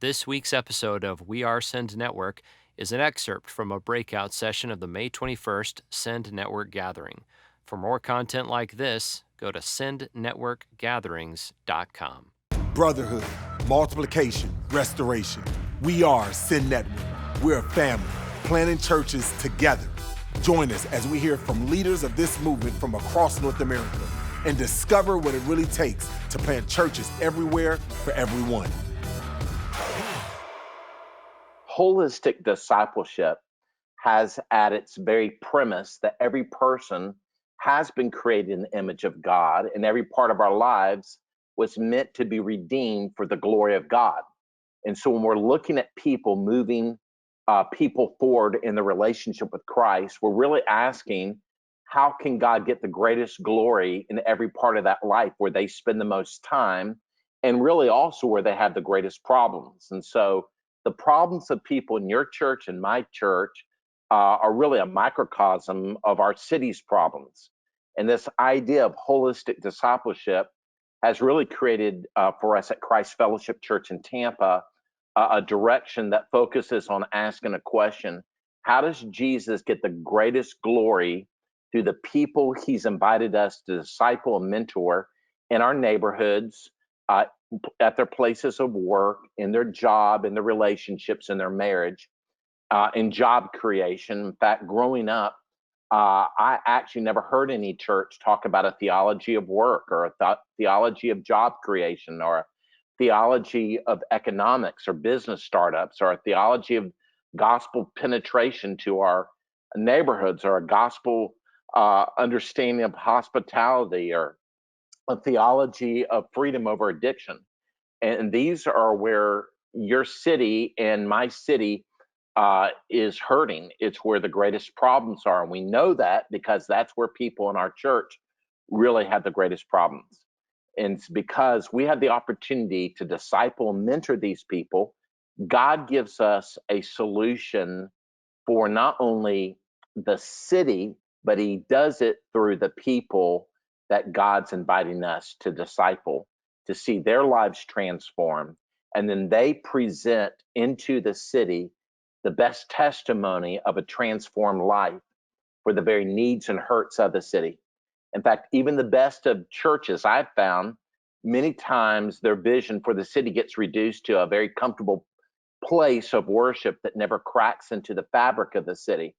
This week's episode of We Are Send Network is an excerpt from a breakout session of the May 21st Send Network Gathering. For more content like this, go to sendnetworkgatherings.com. Brotherhood, multiplication, restoration. We are Send Network. We're a family, planting churches together. Join us as we hear from leaders of this movement from across North America and discover what it really takes to plant churches everywhere for everyone. Holistic discipleship has at its very premise that every person has been created in the image of God, and every part of our lives was meant to be redeemed for the glory of God. And so when we're looking at people moving people forward in the relationship with Christ, we're really asking, how can God get the greatest glory in every part of that life where they spend the most time, and really also where they have the greatest problems? And so the problems of people in your church and my church are really a microcosm of our city's problems. And this idea of holistic discipleship has really created for us at Christ Fellowship Church in Tampa a direction that focuses on asking a question: how does Jesus get the greatest glory through the people he's invited us to disciple and mentor in our neighborhoods, at their places of work, in their job, in their relationships, in their marriage, in job creation? In fact, growing up, I actually never heard any church talk about a theology of work or a theology of job creation or a theology of economics or business startups or a theology of gospel penetration to our neighborhoods or a gospel understanding of hospitality or a theology of freedom over addiction. And these are where your city and my city is hurting. It's where the greatest problems are. And we know that because that's where people in our church really have the greatest problems. And it's because we have the opportunity to disciple and mentor these people. God gives us a solution for not only the city, but he does it through the people that God's inviting us to disciple, to see their lives transform. And then they present into the city the best testimony of a transformed life for the very needs and hurts of the city. In fact, even the best of churches I've found, many times their vision for the city gets reduced to a very comfortable place of worship that never cracks into the fabric of the city.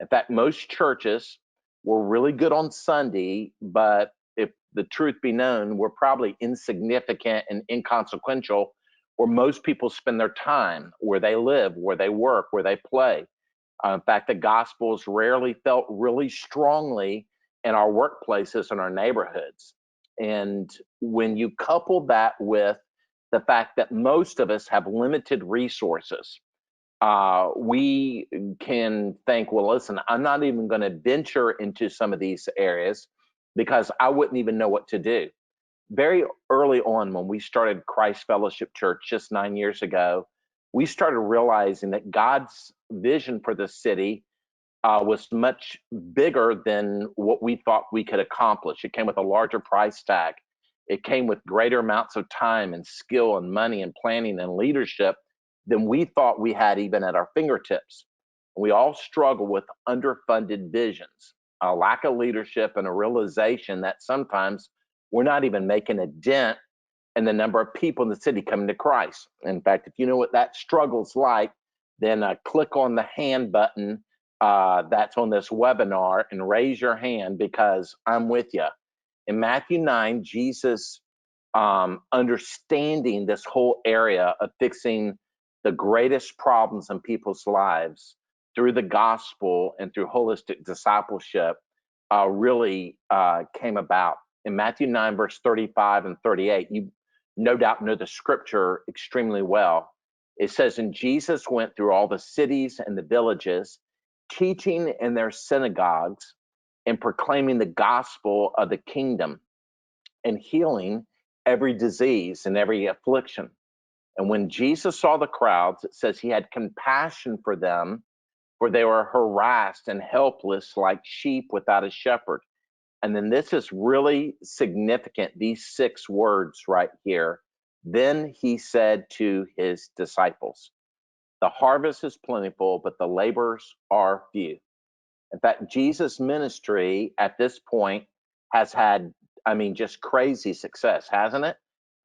In fact, most churches were really good on Sunday, but if the truth be known, we're probably insignificant and inconsequential where most people spend their time, where they live, where they work, where they play. In fact, the gospel is rarely felt really strongly in our workplaces and our neighborhoods. And when you couple that with the fact that most of us have limited resources, we can think, well, listen, I'm not even going to venture into some of these areas because I wouldn't even know what to do. Very early on, when we started Christ Fellowship Church just 9 years ago, we started realizing that God's vision for the city was much bigger than what we thought we could accomplish. It came with a larger price tag. It came with greater amounts of time and skill and money and planning and leadership than we thought we had even at our fingertips. We all struggle with underfunded visions, a lack of leadership, and a realization that sometimes we're not even making a dent in the number of people in the city coming to Christ. In fact, if you know what that struggle's like, then click on the hand button that's on this webinar and raise your hand, because I'm with you. In Matthew 9, Jesus, understanding this whole area of fixing the greatest problems in people's lives through the gospel and through holistic discipleship, really came about. In Matthew 9, verse 35 and 38, you no doubt know the scripture extremely well. It says, "And Jesus went through all the cities and the villages, teaching in their synagogues and proclaiming the gospel of the kingdom and healing every disease and every affliction. And when Jesus saw the crowds, it says he had compassion for them, for they were harassed and helpless like sheep without a shepherd." And then this is really significant, these 6 words right here. Then he said to his disciples, the harvest is plentiful, but the laborers are few. In fact, Jesus' ministry at this point has had, just crazy success, hasn't it?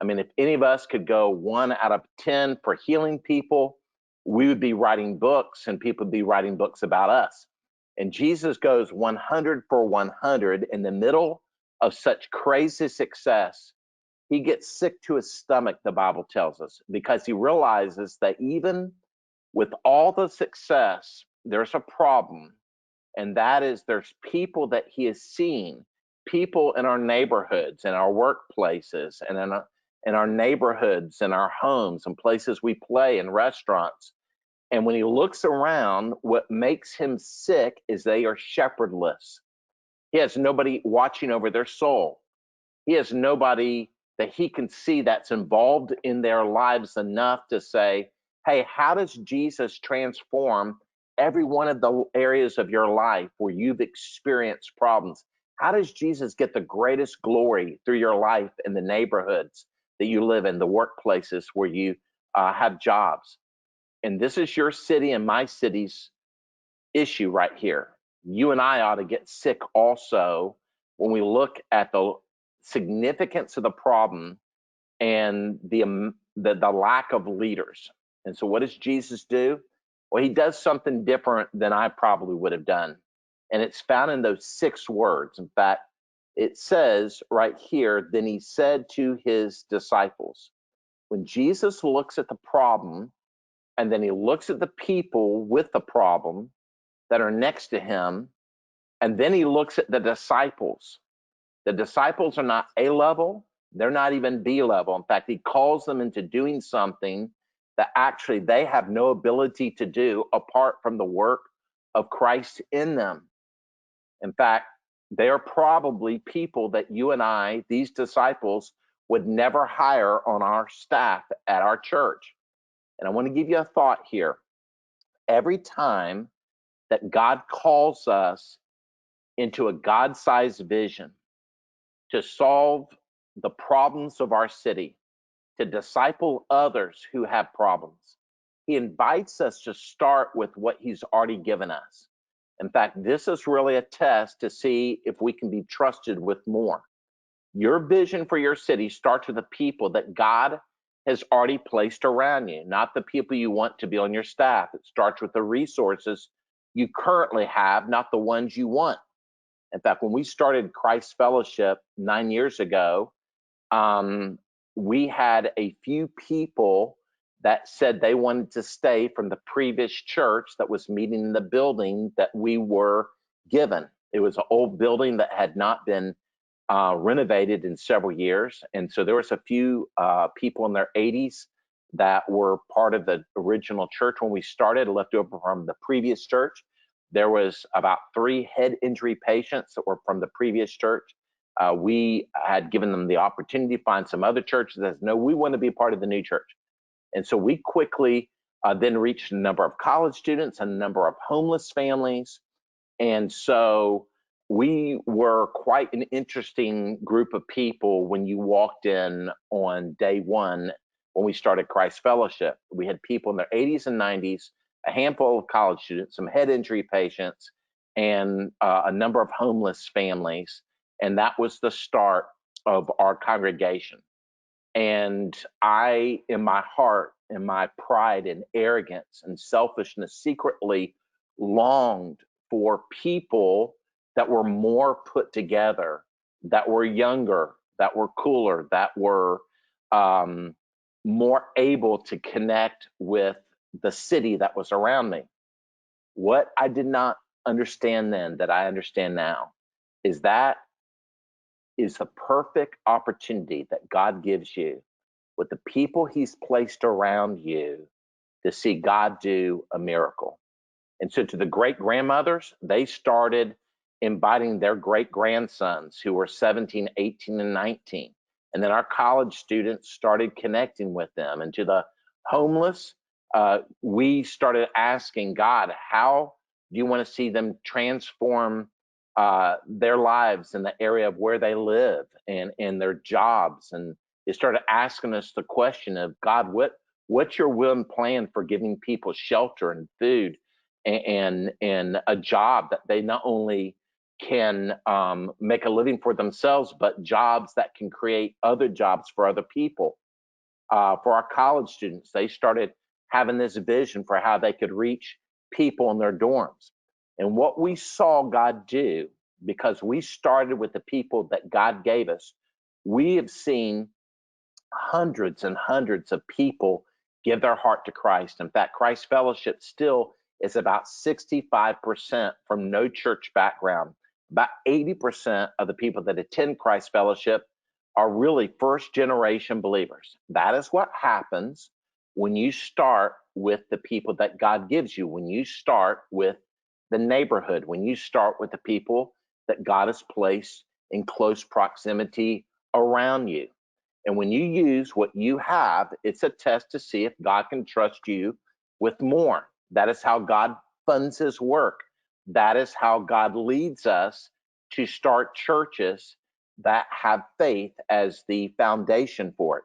If any of us could go 1 out of 10 for healing people, we would be writing books and people would be writing books about us. And Jesus goes 100 for 100 in the middle of such crazy success. He gets sick to his stomach, the Bible tells us, because he realizes that even with all the success, there's a problem, and that is there's people that he has seen, people in our neighborhoods, in our workplaces, and in our neighborhoods, in our homes, and places we play, in restaurants. And when he looks around, what makes him sick is they are shepherdless. He has nobody watching over their soul. He has nobody that he can see that's involved in their lives enough to say, hey, how does Jesus transform every one of the areas of your life where you've experienced problems? How does Jesus get the greatest glory through your life in the neighborhoods that you live in, the workplaces where you have jobs? And this is your city and my city's issue right here. You and I ought to get sick also when we look at the significance of the problem and the lack of leaders. And so, what does Jesus do? Well, he does something different than I probably would have done, and it's found in those 6 words. In fact, it says right here, then he said to his disciples. When Jesus looks at the problem and then he looks at the people with the problem that are next to him, and then he looks at the disciples. The disciples are not A level, they're not even B level. In fact, he calls them into doing something that actually they have no ability to do apart from the work of Christ in them. In fact, they are probably people that you and I, these disciples, would never hire on our staff at our church. And I want to give you a thought here. Every time that God calls us into a God sized vision to solve the problems of our city, to disciple others who have problems, he invites us to start with what he's already given us. In fact, this is really a test to see if we can be trusted with more. Your vision for your city starts with the people that God has already placed around you, not the people you want to be on your staff. It starts with the resources you currently have, not the ones you want. In fact, when we started Christ Fellowship 9 years ago, we had a few people that said they wanted to stay from the previous church that was meeting in the building that we were given. It was an old building that had not been renovated in several years. And so there was a few people in their 80s that were part of the original church when we started, left over from the previous church. There was about 3 head injury patients that were from the previous church. We had given them the opportunity to find some other churches that said, no, we want to be part of the new church. And so we quickly then reached a number of college students and a number of homeless families. And so we were quite an interesting group of people when you walked in on day 1 when we started Christ Fellowship. We had people in their 80s and 90s, a handful of college students, some head injury patients, and a number of homeless families. And that was the start of our congregation. And I, in my heart, in my pride and arrogance and selfishness, secretly longed for people that were more put together, that were younger, that were cooler, that were more able to connect with the city that was around me. What I did not understand then that I understand now is that is the perfect opportunity that God gives you with the people he's placed around you to see God do a miracle. And so to the great grandmothers, they started inviting their great grandsons who were 17, 18, and 19. And then our college students started connecting with them. And to the homeless, we started asking God, how do you want to see them transform their lives in the area of where they live and their jobs? And It started asking us the question of, God, what's your will and plan for giving people shelter and food and a job that they not only can make a living for themselves, but jobs that can create other jobs for other people. For our college students, they started having this vision for how they could reach people in their dorms. And what we saw God do, because we started with the people that God gave us, we have seen hundreds and hundreds of people give their heart to Christ. In fact, Christ Fellowship still is about 65% from no church background. About 80% of the people that attend Christ Fellowship are really first generation believers. That is what happens when you start with the people that God gives you, when you start with the neighborhood, when you start with the people that God has placed in close proximity around you. And when you use what you have, it's a test to see if God can trust you with more. That is how God funds his work. That is how God leads us to start churches that have faith as the foundation for it.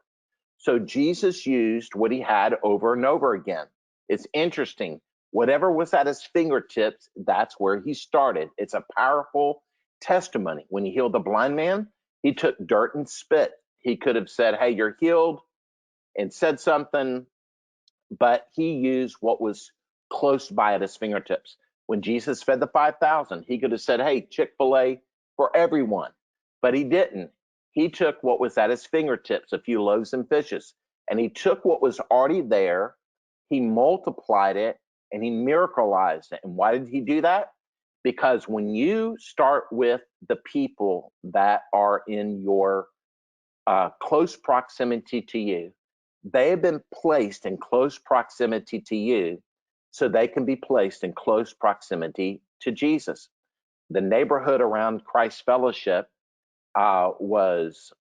So Jesus used what he had over and over again. It's interesting. Whatever was at his fingertips, that's where he started. It's a powerful testimony. When he healed the blind man, he took dirt and spit. He could have said, hey, you're healed, and said something, but he used what was close by at his fingertips. When Jesus fed the 5,000, he could have said, hey, Chick-fil-A for everyone, but he didn't. He took what was at his fingertips, a few loaves and fishes, and he took what was already there, he multiplied it, and he miracleized it. And why did he do that? Because when you start with the people that are in your close proximity to you, they have been placed in close proximity to you so they can be placed in close proximity to Jesus. The neighborhood around Christ Fellowship was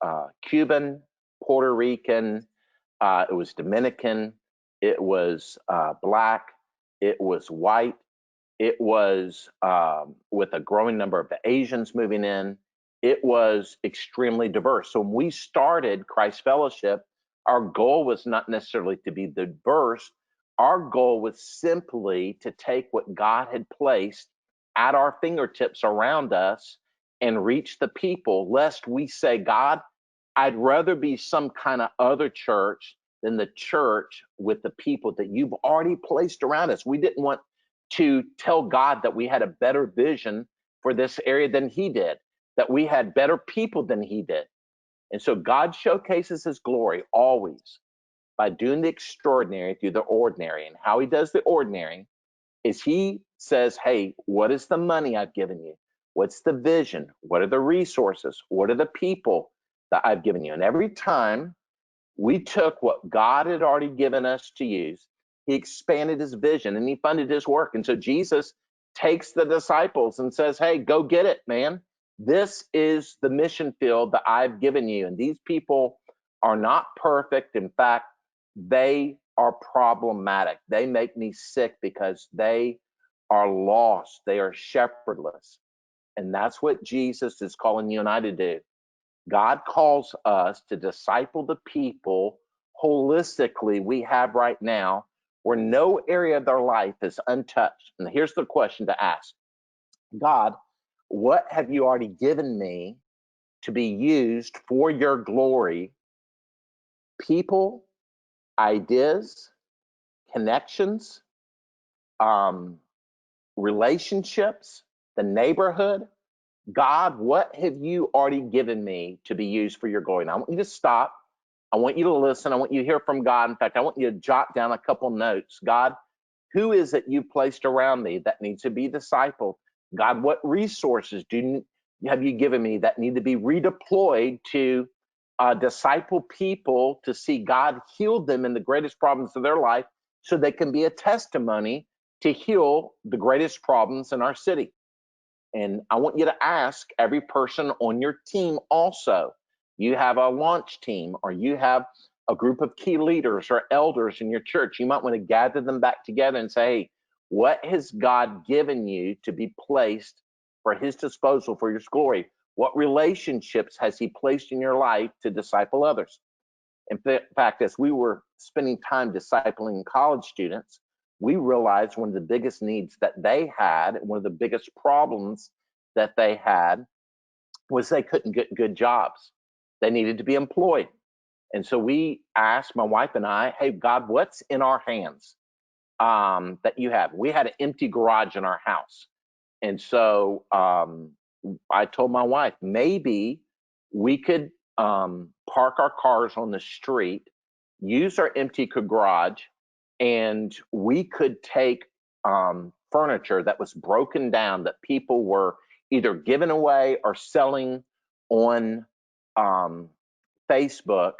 Cuban, Puerto Rican, it was Dominican, it was Black, it was white, it was with a growing number of the Asians moving in. It was extremely diverse. So when we started Christ Fellowship, our goal was not necessarily to be diverse. Our goal was simply to take what God had placed at our fingertips around us and reach the people, lest we say, God, I'd rather be some kind of other church than the church with the people that you've already placed around us. We didn't want to tell God that we had a better vision for this area than he did, that we had better people than he did. And so God showcases his glory always by doing the extraordinary through the ordinary. And how he does the ordinary is he says, hey, what is the money I've given you? What's the vision? What are the resources? What are the people that I've given you? And every time we took what God had already given us to use, he expanded his vision and he funded his work. And so Jesus takes the disciples and says, hey, go get it, man. This is the mission field that I've given you. And these people are not perfect. In fact, they are problematic. They make me sick because they are lost. They are shepherdless. And that's what Jesus is calling you and I to do. God calls us to disciple the people holistically we have right now, where no area of their life is untouched. And here's the question to ask: God, what have you already given me to be used for your glory? People, ideas, connections, um, relationships, the neighborhood. God, what have you already given me to be used for your glory? And I want you to stop. I want you to listen. I want you to hear from God. In fact, I want you to jot down a couple notes. God, who is it you placed around me that needs to be discipled? God, what resources have you given me that need to be redeployed to disciple people to see God heal them in the greatest problems of their life so they can be a testimony to heal the greatest problems in our city? And I want you to ask every person on your team also. You have a launch team, or you have a group of key leaders or elders in your church. You might want to gather them back together and say, hey, what has God given you to be placed for his disposal for his glory? What relationships has he placed in your life to disciple others? In fact, as we were spending time discipling college students, we realized one of the biggest needs that they had, one of the biggest problems that they had, was they couldn't get good jobs. They needed to be employed. And so we asked, my wife and I, hey, God, what's in our hands that you have? We had an empty garage in our house. And so I told my wife, maybe we could park our cars on the street, use our empty garage, and we could take furniture that was broken down that people were either giving away or selling on um, Facebook.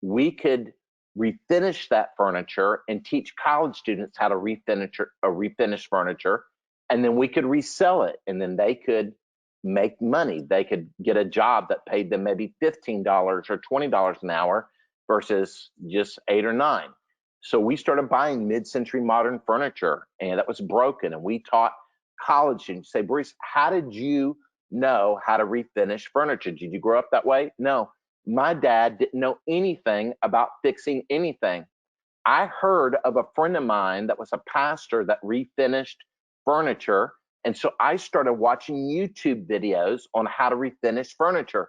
We could refinish that furniture and teach college students how to refinish furniture, and then we could resell it, and then they could make money. They could get a job that paid them maybe $15 or $20 an hour versus just 8 or 9. So we started buying mid-century modern furniture, and that was broken. And we taught college students, say, Bruce, how did you know how to refinish furniture? Did you grow up that way? No, my dad didn't know anything about fixing anything. I heard of a friend of mine that was a pastor that refinished furniture. And so I started watching YouTube videos on how to refinish furniture.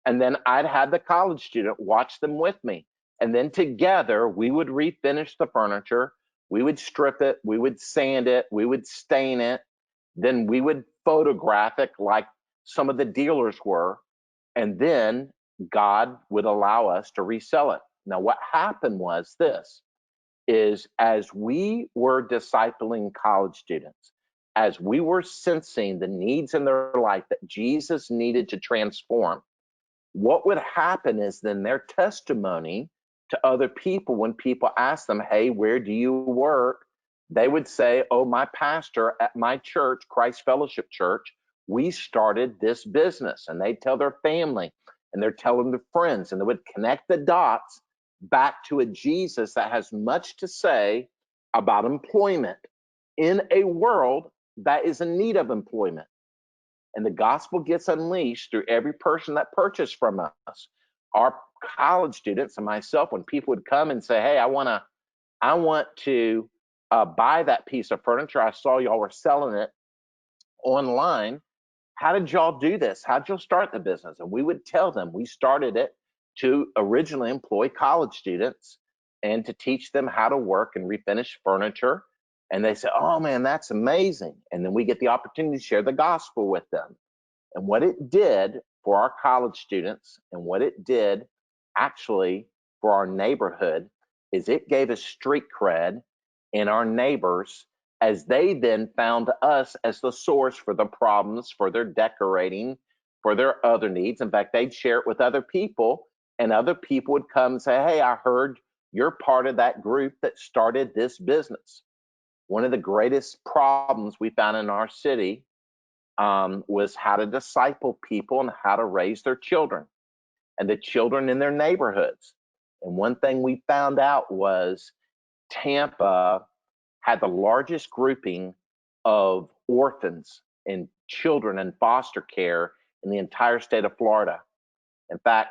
And then I'd have the college student watch them with me. And then together we would refinish the furniture. We would strip it, we would sand it, we would stain it. Then we would photograph it like some of the dealers were. And then God would allow us to resell it. Now, what happened was this is as we were discipling college students, as we were sensing the needs in their life that Jesus needed to transform, what would happen is then their testimony to other people, when people ask them, hey, where do you work? They would say, oh, my pastor at my church, Christ Fellowship Church, we started this business. And they tell their family and they're telling their friends, and they would connect the dots back to a Jesus that has much to say about employment in a world that is in need of employment. And the gospel gets unleashed through every person that purchased from us. Our college students and myself, when people would come and say, hey, I want to buy that piece of furniture. I saw y'all were selling it online. How did y'all do this? How'd y'all start the business? And we would tell them we started it to originally employ college students and to teach them how to work and refinish furniture. And they say, oh man, that's amazing. And then we get the opportunity to share the gospel with them. And what it did for our college students and what it did actually for our neighborhood is it gave us street cred in our neighbors, as they then found us as the source for the problems, for their decorating, for their other needs. In fact, they'd share it with other people, and other people would come and say, hey, I heard you're part of that group that started this business. One of the greatest problems we found in our city was how to disciple people and how to raise their children and the children in their neighborhoods. And one thing we found out was Tampa had the largest grouping of orphans and children in foster care in the entire state of Florida. In fact,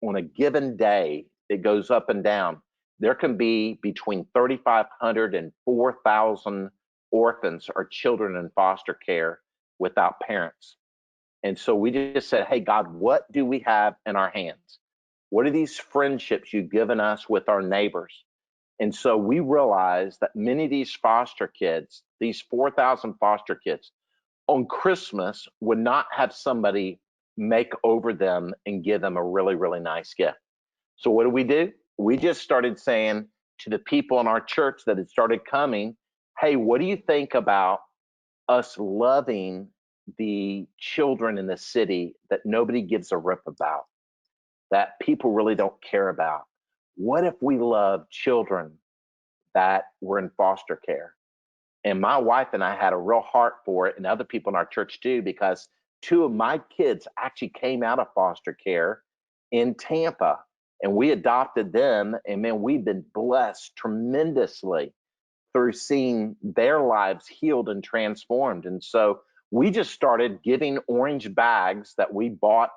on a given day, it goes up and down. There can be between 3,500 and 4,000 orphans or children in foster care without parents. And so we just said, hey, God, what do we have in our hands? What are these friendships you've given us with our neighbors? And so we realized that many of these foster kids, these 4,000 foster kids, on Christmas would not have somebody make over them and give them a really, really nice gift. So what do? We just started saying to the people in our church that had started coming, hey, what do you think about us loving the children in the city that nobody gives a rip about, that people really don't care about? What if we love children that were in foster care? And my wife and I had a real heart for it, and other people in our church too, because 2 of my kids actually came out of foster care in Tampa, and we adopted them. And man, we've been blessed tremendously through seeing their lives healed and transformed. And so we just started giving orange bags that we bought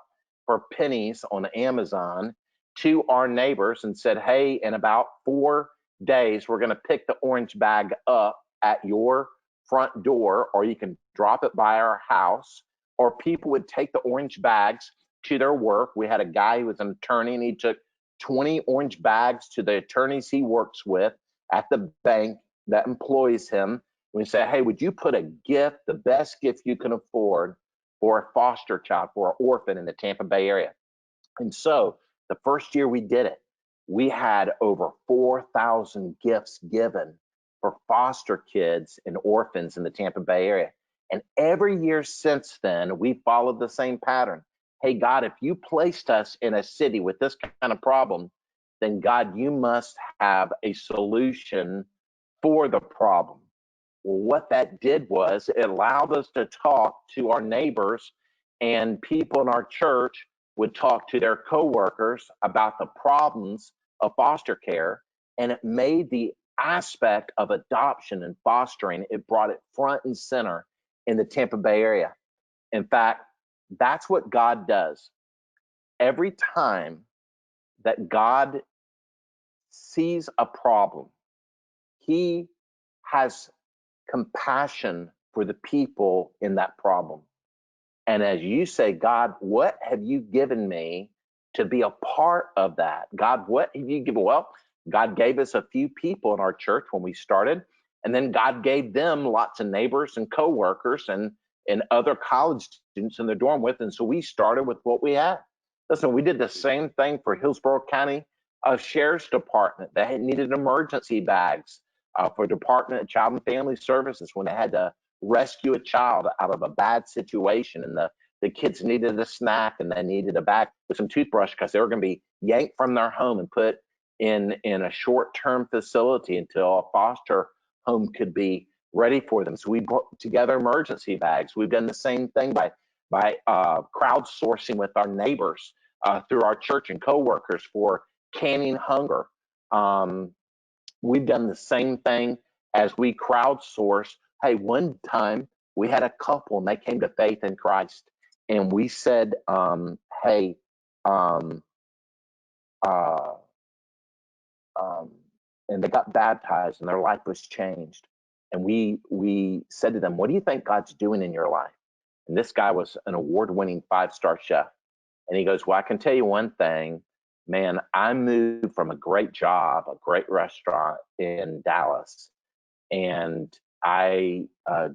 for pennies on Amazon. to our neighbors and said, hey, in about 4 days, we're going to pick the orange bag up at your front door, or you can drop it by our house. Or people would take the orange bags to their work. We had a guy who was an attorney, and he took 20 orange bags to the attorneys he works with at the bank that employs him. We say, hey, would you put a gift, the best gift you can afford, for a foster child, for an orphan in the Tampa Bay area? And so the first year we did it, we had over 4,000 gifts given for foster kids and orphans in the Tampa Bay area. And every year since then, we followed the same pattern. Hey, God, if you placed us in a city with this kind of problem, then God, you must have a solution for the problem. Well, what that did was it allowed us to talk to our neighbors, and people in our church would talk to their coworkers about the problems of foster care. And it made the aspect of adoption and fostering, it brought it front and center in the Tampa Bay area. In fact, that's what God does. Every time that God sees a problem, he has compassion for the people in that problem. And as you say, God, what have you given me to be a part of that? God, what have you given? Well, God gave us a few people in our church when we started, and then God gave them lots of neighbors and coworkers and other college students in the dorm with. And so we started with what we had. Listen, we did the same thing for Hillsborough County Sheriff's Department. They needed emergency bags for Department of Child and Family Services when they had to rescue a child out of a bad situation, and the kids needed a snack and they needed a bag with some toothbrush because they were going to be yanked from their home and put in a short-term facility until a foster home could be ready for them. So we brought together emergency bags. We've done the same thing by crowdsourcing with our neighbors through our church and coworkers for canning hunger. We've done the same thing as we crowdsource. Hey, one time we had a couple and they came to faith in Christ, and we said, hey, and they got baptized and their life was changed. And we said to them, what do you think God's doing in your life? And this guy was an award-winning 5-star chef. And he goes, well, I can tell you one thing, man, I moved from a great job, a great restaurant in Dallas, and I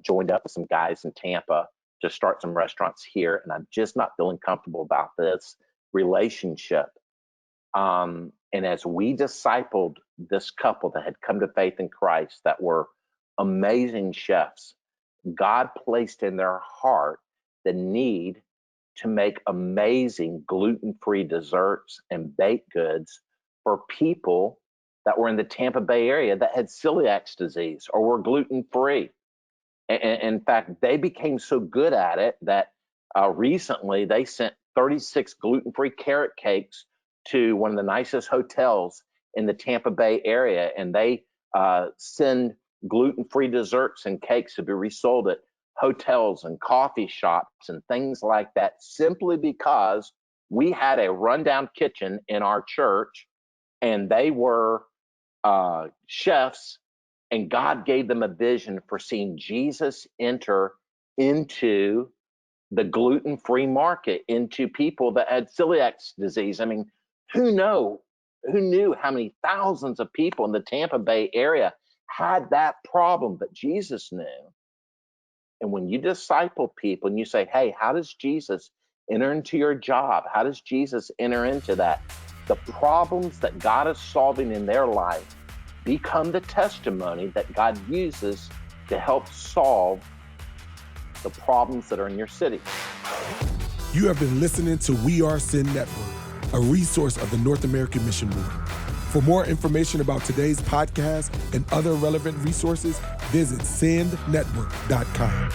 joined up with some guys in Tampa to start some restaurants here, and I'm just not feeling comfortable about this relationship. And as we discipled this couple that had come to faith in Christ, that were amazing chefs, God placed in their heart the need to make amazing gluten-free desserts and baked goods for people that were in the Tampa Bay area that had celiac disease or were gluten-free. In fact, they became so good at it that recently they sent 36 gluten-free carrot cakes to one of the nicest hotels in the Tampa Bay area, and they send gluten-free desserts and cakes to be resold at hotels and coffee shops and things like that, simply because we had a rundown kitchen in our church, and they were chefs, and God gave them a vision for seeing Jesus enter into the gluten-free market, into people that had celiac disease. I mean, who knew how many thousands of people in the Tampa Bay area had that problem, but Jesus knew. And when you disciple people and you say, hey, how does Jesus enter into your job? How does Jesus enter into that? The problems that God is solving in their life become the testimony that God uses to help solve the problems that are in your city. You have been listening to We Are Sin Network, a resource of the North American Mission Board. For more information about today's podcast and other relevant resources, visit sendnetwork.com.